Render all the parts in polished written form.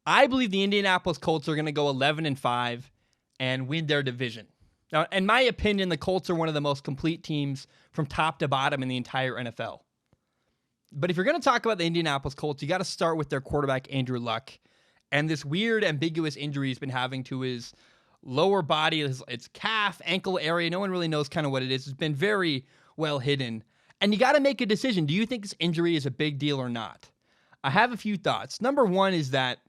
I believe the Indianapolis Colts are going to go 11-5 and win their division. Now, in my opinion, the Colts are one of the most complete teams from top to bottom in the entire NFL. But if you're going to talk about the Indianapolis Colts, you got to start with their quarterback, Andrew Luck, and this weird, ambiguous injury he's been having to his lower body, its calf, ankle area. No one really knows kind of what it is. It's been very well hidden. And you got to make a decision. Do you think this injury is a big deal or not? I have a few thoughts. Number one is that,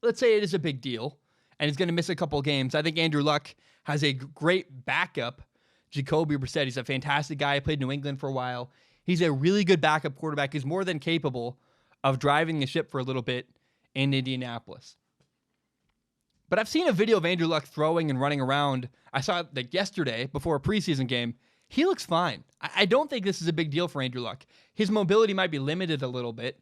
let's say it is a big deal, and he's going to miss a couple games. I think Andrew Luck has a great backup. Jacoby Brissett, he's a fantastic guy. He played New England for a while. He's a really good backup quarterback. He's more than capable of driving the ship for a little bit in Indianapolis. But I've seen a video of Andrew Luck throwing and running around. I saw it like yesterday before a preseason game. He looks fine. I don't think this is a big deal for Andrew Luck. His mobility might be limited a little bit,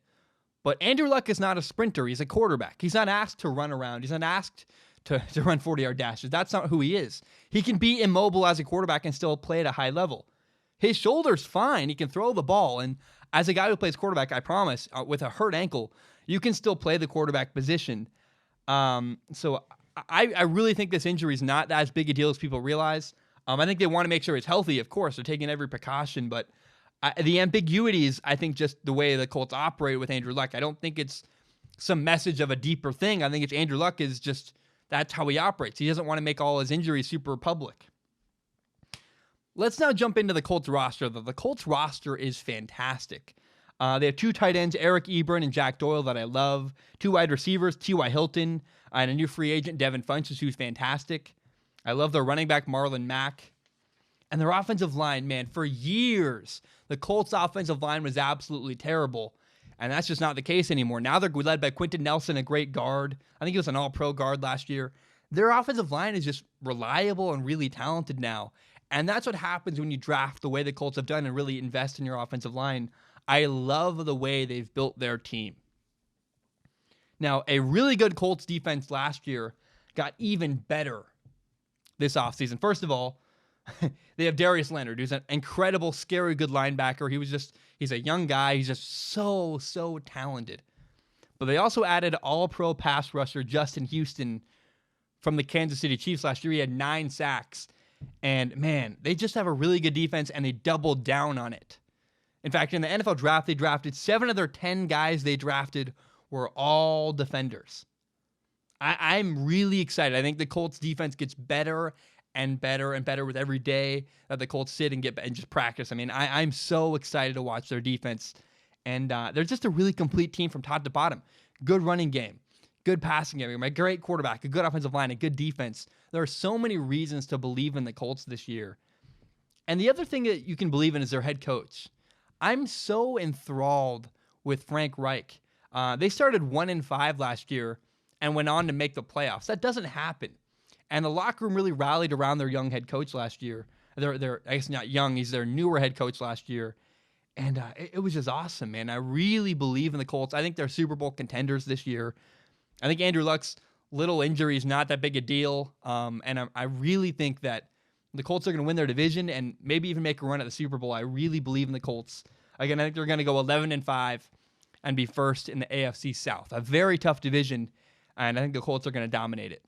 but Andrew Luck is not a sprinter. He's a quarterback. He's not asked to run around. He's not asked to run 40-yard dashes. That's not who he is. He can be immobile as a quarterback and still play at a high level. His shoulder's fine. He can throw the ball. And as a guy who plays quarterback, I promise, with a hurt ankle, you can still play the quarterback position. So I really think this injury is not as big a deal as people realize. I think they want to make sure he's healthy, of course. They're taking every precaution. But the ambiguity is, I think, just the way the Colts operate with Andrew Luck. I don't think it's some message of a deeper thing. I think it's Andrew Luck is just, that's how he operates. He doesn't want to make all his injuries super public. Let's now jump into the Colts roster. The Colts roster is fantastic. They have two tight ends, Eric Ebron and Jack Doyle, that I love. Two wide receivers, T.Y. Hilton, and a new free agent, Devin Funchess, who's fantastic. I love their running back, Marlon Mack. And their offensive line, man, for years, the Colts' offensive line was absolutely terrible. And that's just not the case anymore. Now they're led by Quentin Nelson, a great guard. I think he was an all-pro guard last year. Their offensive line is just reliable and really talented now. And that's what happens when you draft the way the Colts have done and really invest in your offensive line. I love the way they've built their team. Now, a really good Colts defense last year got even better this offseason. First of all, they have Darius Leonard, who's an incredible, scary good linebacker. He's a young guy. He's just so talented. But they also added all-pro pass rusher Justin Houston from the Kansas City Chiefs last year. He had 9 sacks. And, man, they just have a really good defense, and they doubled down on it. In fact, in the NFL draft, they drafted 7 of their 10 guys they drafted were all defenders. I'm really excited. I think the Colts defense gets better and better and better with every day that the Colts sit and just practice. I mean, I'm so excited to watch their defense. And they're just a really complete team from top to bottom. Good running game, good passing game, a great quarterback, a good offensive line, a good defense. There are so many reasons to believe in the Colts this year. And the other thing that you can believe in is their head coach. I'm so enthralled with Frank Reich. They started 1-5 last year and went on to make the playoffs. That doesn't happen. And the locker room really rallied around their young head coach last year. They're I guess not young. He's their newer head coach last year. And it was just awesome, man. I really believe in the Colts. I think they're Super Bowl contenders this year. I think Andrew Luck's little injury is not that big a deal. And I really think that the Colts are going to win their division and maybe even make a run at the Super Bowl. I really believe in the Colts. Again, I think they're going to go 11-5 and be first in the AFC South. A very tough division, and I think the Colts are going to dominate it.